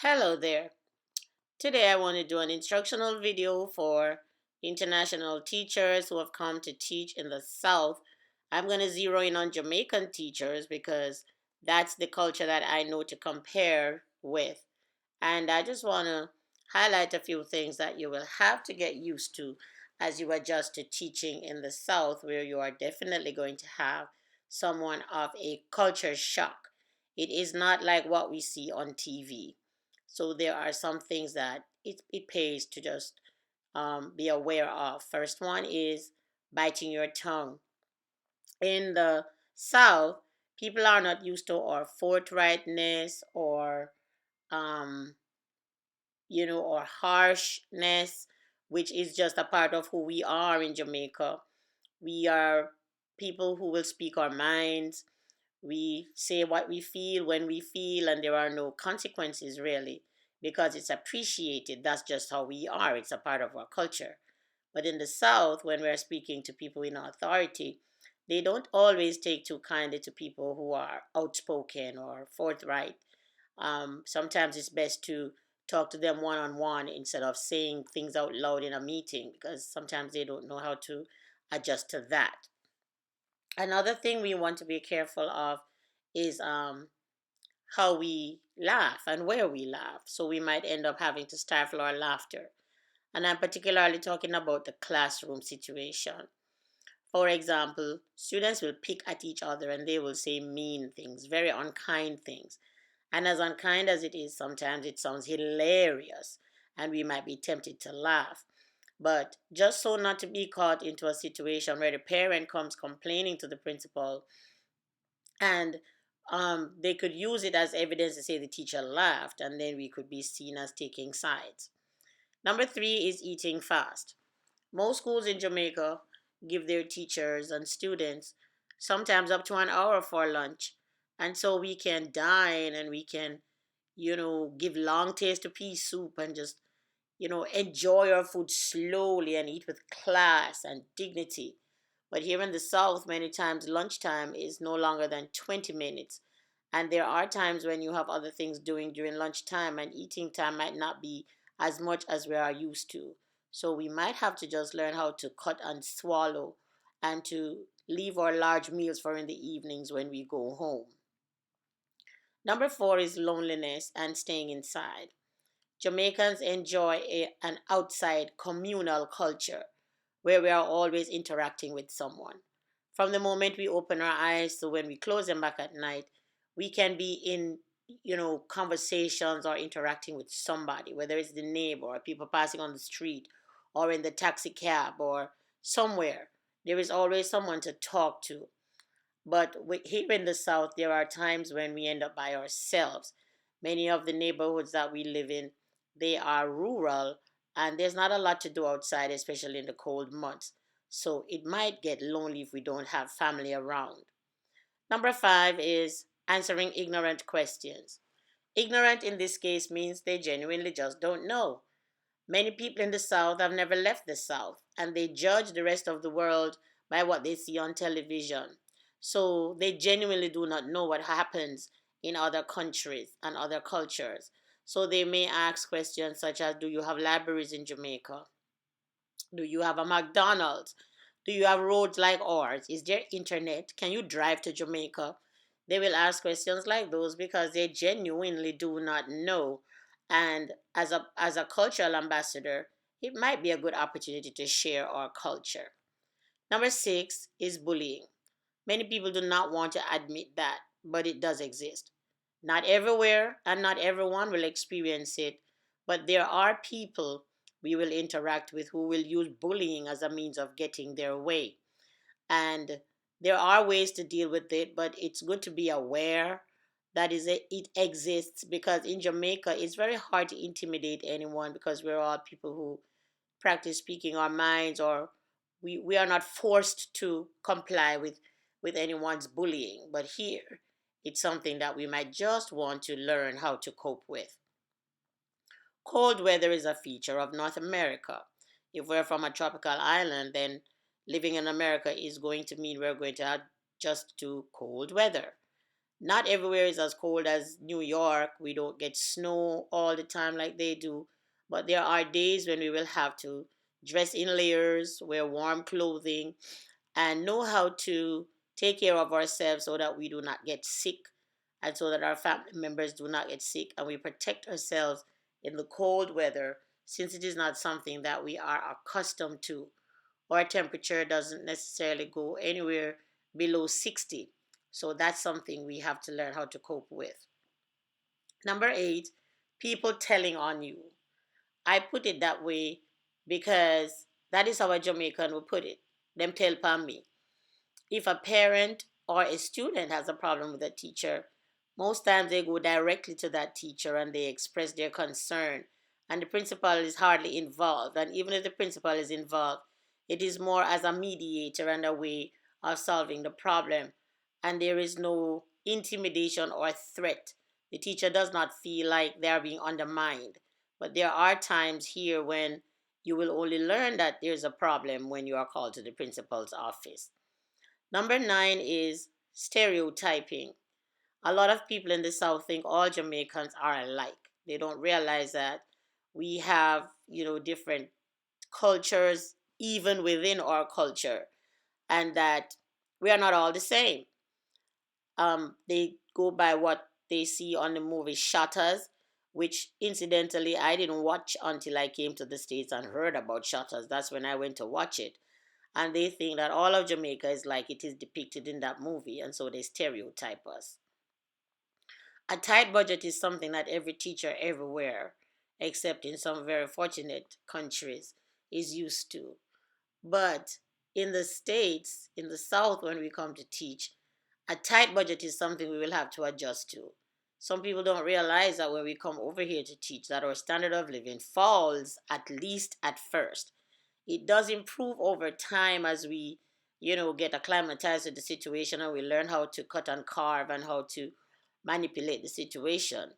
Hello there. Today I want to do an instructional video for international teachers who have come to teach in the South. I'm going to zero in on Jamaican teachers because that's the culture that I know to compare with. And I just want to highlight a few things that you will have to get used to as you adjust to teaching in the South, where you are definitely going to have someone of a culture shock. It is not like what we see on TV. So there are some things that it pays to just be aware of. First one is biting your tongue. In the South, people are not used to our forthrightness or um, or harshness, which is just a part of who we are in Jamaica. We are people who will speak our minds. We say what we feel when we feel, and there are no consequences really because it's appreciated. That's just how we are, it's a part of our culture. But in the South, when we're speaking to people in authority, they don't always take too kindly to people who are outspoken or forthright. Sometimes it's best to talk to them one on one instead of saying things out loud in a meeting because sometimes they don't know how to adjust to that. Another thing we want to be careful of is how we laugh and where we laugh. So we might end up having to stifle our laughter. And I'm particularly talking about the classroom situation. For example, students will pick at each other and they will say mean things, very unkind things. And as unkind as it is, sometimes it sounds hilarious and we might be tempted to laugh. But just so not to be caught into a situation where the parent comes complaining to the principal and they could use it as evidence to say the teacher laughed, and then we could be seen as taking sides. Number three is eating fast. Most schools in Jamaica give their teachers and students sometimes up to an hour for lunch. And so we can dine and we can, give long taste of pea soup and just, enjoy our food slowly and eat with class and dignity. But here in the South, many times lunchtime is no longer than 20 minutes. And there are times when you have other things doing during lunchtime, and eating time might not be as much as we are used to. So we might have to just learn how to cut and swallow and to leave our large meals for in the evenings when we go home. Number four is loneliness and staying inside. Jamaicans enjoy an outside communal culture where we are always interacting with someone. From the moment we open our eyes to when we close them back at night, we can be in, conversations or interacting with somebody, whether it's the neighbor or people passing on the street or in the taxi cab or somewhere. There is always someone to talk to. But here in the South, there are times when we end up by ourselves. Many of the neighborhoods that we live in, they are rural and there's not a lot to do outside, especially in the cold months. So it might get lonely if we don't have family around. Number five is answering ignorant questions. Ignorant in this case means they genuinely just don't know. Many people in the South have never left the South and they judge the rest of the world by what they see on television. So they genuinely do not know what happens in other countries and other cultures. So they may ask questions such as: do you have libraries in Jamaica? Do you have a McDonald's? Do you have roads like ours? Is there internet? Can you drive to Jamaica? They will ask questions like those because they genuinely do not know. And as a cultural ambassador, it might be a good opportunity to share our culture. Number six is bullying. Many people do not want to admit that, but it does exist. Not everywhere and not everyone will experience it, but there are people we will interact with who will use bullying as a means of getting their way. And there are ways to deal with it, but it's good to be aware that it exists, because in Jamaica it's very hard to intimidate anyone because we're all people who practice speaking our minds, or we are not forced to comply with anyone's bullying. But here it's something that we might just want to learn how to cope with. Cold weather is a feature of North America. If we're from a tropical island, then living in America is going to mean we're going to adjust to cold weather. Not everywhere is as cold as New York. We don't get snow all the time like they do. But there are days when we will have to dress in layers, wear warm clothing, and know how to take care of ourselves so that we do not get sick and so that our family members do not get sick, and we protect ourselves in the cold weather since it is not something that we are accustomed to. Our temperature doesn't necessarily go anywhere below 60. So that's something we have to learn how to cope with. Number 8, people telling on you. I put it that way because that is how a Jamaican would put it. Them tell upon me. If a parent or a student has a problem with a teacher, most times they go directly to that teacher and they express their concern, and the principal is hardly involved. And even if the principal is involved, it is more as a mediator and a way of solving the problem, and there is no intimidation or threat. The teacher does not feel like they are being undermined. But there are times here when you will only learn that there's a problem when you are called to the principal's office. Number 9 is stereotyping. A lot of people in the South think all Jamaicans are alike. They don't realize that we have, different cultures even within our culture, and that we are not all the same. They go by what they see on the movie Shutters, which incidentally I didn't watch until I came to the States and heard about Shutters. That's when I went to watch it. And they think that all of Jamaica is like it is depicted in that movie, and so they stereotype us. A tight budget is something that every teacher everywhere, except in some very fortunate countries, is used to. But in the States, in the South, when we come to teach, a tight budget is something we will have to adjust to. Some people don't realize that when we come over here to teach, that our standard of living falls at least at first. It does improve over time as we, get acclimatized to the situation and we learn how to cut and carve and how to manipulate the situation.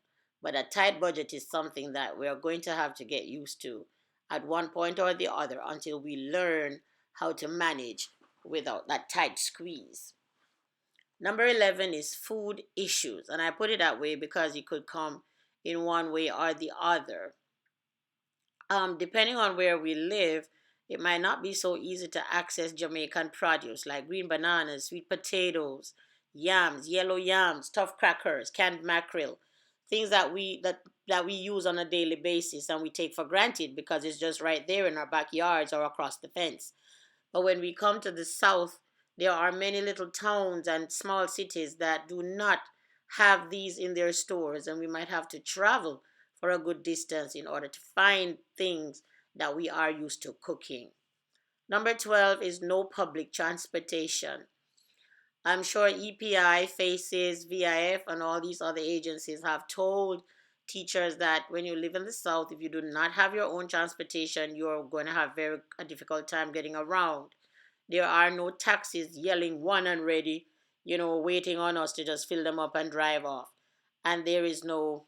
But a tight budget is something that we are going to have to get used to at one point or the other until we learn how to manage without that tight squeeze. Number 11 is food issues. And I put it that way because it could come in one way or the other. Depending on where we live, it might not be so easy to access Jamaican produce like green bananas, sweet potatoes, yams, yellow yams, tough crackers, canned mackerel, things that we use on a daily basis and we take for granted because it's just right there in our backyards or across the fence. But when we come to the south, there are many little towns and small cities that do not have these in their stores, and we might have to travel for a good distance in order to find things that we are used to cooking. Number 12 is no public transportation. I'm sure EPI, FACES, VIF, and all these other agencies have told teachers that when you live in the South, if you do not have your own transportation, you're going to have a difficult time getting around. There are no taxis yelling one and ready, waiting on us to just fill them up and drive off. And there is no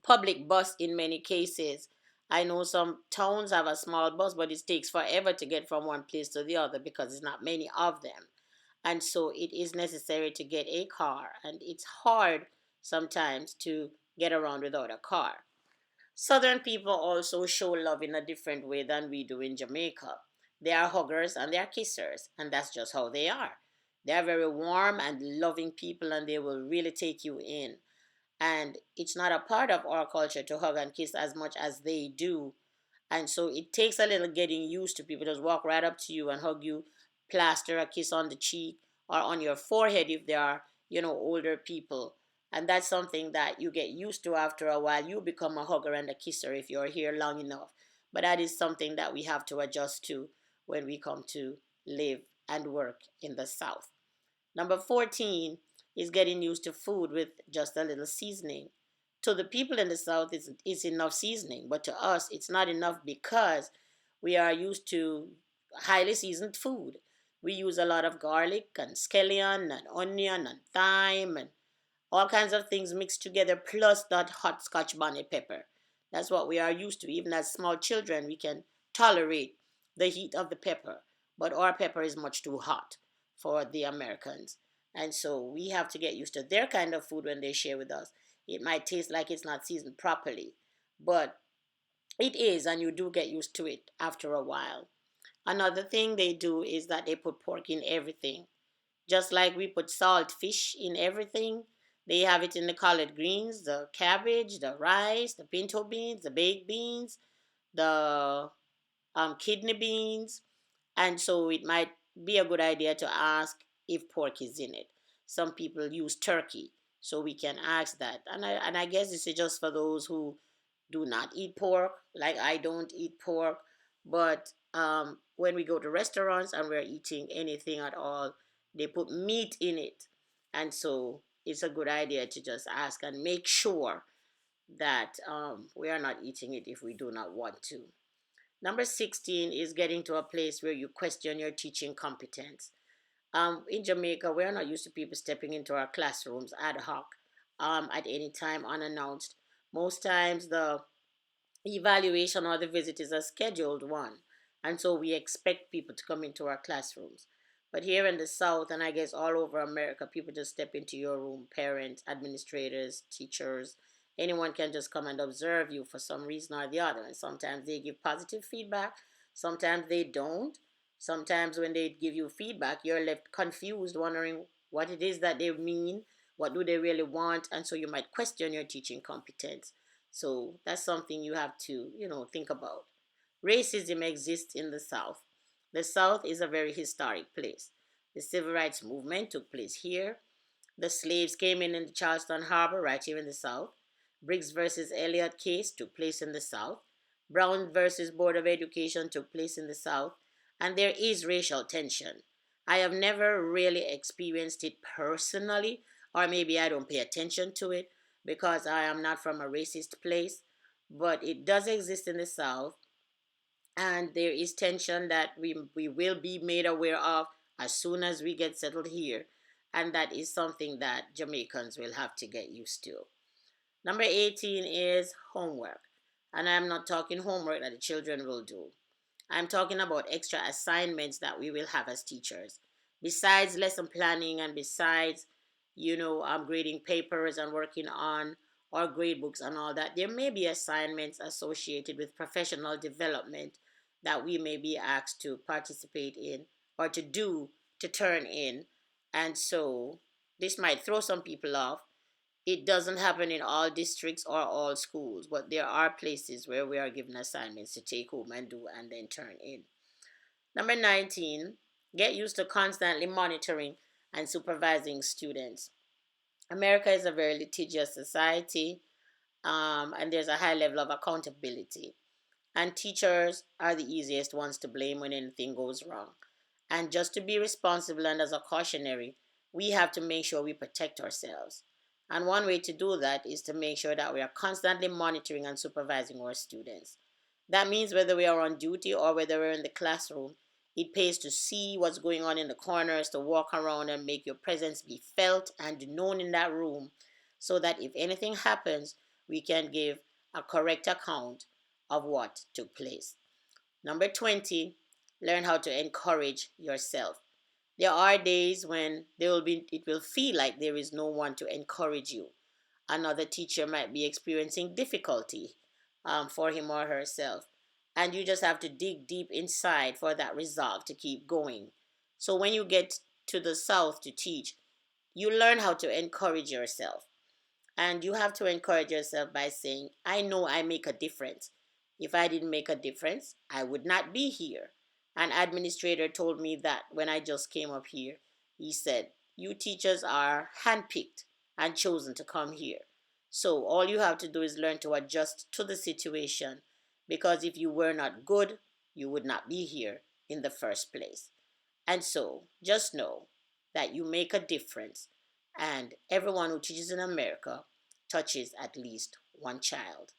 public bus in many cases. I know some towns have a small bus, but it takes forever to get from one place to the other because there's not many of them. And so it is necessary to get a car, and it's hard sometimes to get around without a car. Southern people also show love in a different way than we do in Jamaica. They are huggers and they are kissers, and that's just how they are. They are very warm and loving people, and they will really take you in. And it's not a part of our culture to hug and kiss as much as they do. And so it takes a little getting used to. People just walk right up to you and hug you, plaster a kiss on the cheek or on your forehead if they are, older people. And that's something that you get used to after a while. You become a hugger and a kisser if you're here long enough. But that is something that we have to adjust to when we come to live and work in the South. Number 14 is getting used to food with just a little seasoning. To the people in the South, it's enough seasoning, but to us, it's not enough because we are used to highly seasoned food. We use a lot of garlic and scallion and onion and thyme and all kinds of things mixed together, plus that hot scotch bonnet pepper. That's what we are used to. Even as small children, we can tolerate the heat of the pepper, but our pepper is much too hot for the Americans. And so we have to get used to their kind of food when they share with us. It might taste like it's not seasoned properly, but it is, and you do get used to it after a while. Another thing they do is that they put pork in everything. Just like we put salt fish in everything, they have it in the collard greens, the cabbage, the rice, the pinto beans, the baked beans, the kidney beans, and so it might be a good idea to ask if pork is in it. Some people use turkey, so we can ask that. And I guess this is just for those who do not eat pork, like I don't eat pork. But when we go to restaurants and we're eating anything at all, they put meat in it. And so it's a good idea to just ask and make sure that we are not eating it if we do not want to. Number 16 is getting to a place where you question your teaching competence. In Jamaica, we're not used to people stepping into our classrooms ad hoc at any time unannounced. Most times, the evaluation or the visit is a scheduled one. And so we expect people to come into our classrooms. But here in the South, and I guess all over America, people just step into your room, parents, administrators, teachers. Anyone can just come and observe you for some reason or the other. And sometimes they give positive feedback, sometimes they don't. Sometimes when they give you feedback, you're left confused, wondering what it is that they mean, what do they really want, and so you might question your teaching competence. So that's something you have to, think about. Racism exists in the South. The South is a very historic place. The civil rights movement took place here. The slaves came in the Charleston Harbor, right here in the South. Briggs versus Elliott case took place in the South. Brown versus Board of Education took place in the South. And there is racial tension. I have never really experienced it personally, or maybe I don't pay attention to it because I am not from a racist place, but it does exist in the South, and there is tension that we will be made aware of as soon as we get settled here, and that is something that Jamaicans will have to get used to. Number 18 is homework, and I'm not talking homework that the children will do. I'm talking about extra assignments that we will have as teachers. Besides lesson planning and besides, grading papers and working on our grade books and all that, there may be assignments associated with professional development that we may be asked to participate in or to do, to turn in. And so this might throw some people off. It doesn't happen in all districts or all schools, but there are places where we are given assignments to take home and do and then turn in. Number 19, get used to constantly monitoring and supervising students. America is a very litigious society, and there's a high level of accountability. And teachers are the easiest ones to blame when anything goes wrong. And just to be responsible and as a cautionary, we have to make sure we protect ourselves. And one way to do that is to make sure that we are constantly monitoring and supervising our students. That means whether we are on duty or whether we're in the classroom, it pays to see what's going on in the corners, to walk around and make your presence be felt and known in that room so that if anything happens, we can give a correct account of what took place. Number 20, learn how to encourage yourself. There are days when it will feel like there is no one to encourage you. Another teacher might be experiencing difficulty for him or herself, and you just have to dig deep inside for that resolve to keep going. So when you get to the South to teach, you learn how to encourage yourself. And you have to encourage yourself by saying, I know I make a difference. If I didn't make a difference, I would not be here. An administrator told me that when I just came up here. He said, you teachers are handpicked and chosen to come here. So all you have to do is learn to adjust to the situation, because if you were not good, you would not be here in the first place. And so just know that you make a difference, and everyone who teaches in America touches at least one child.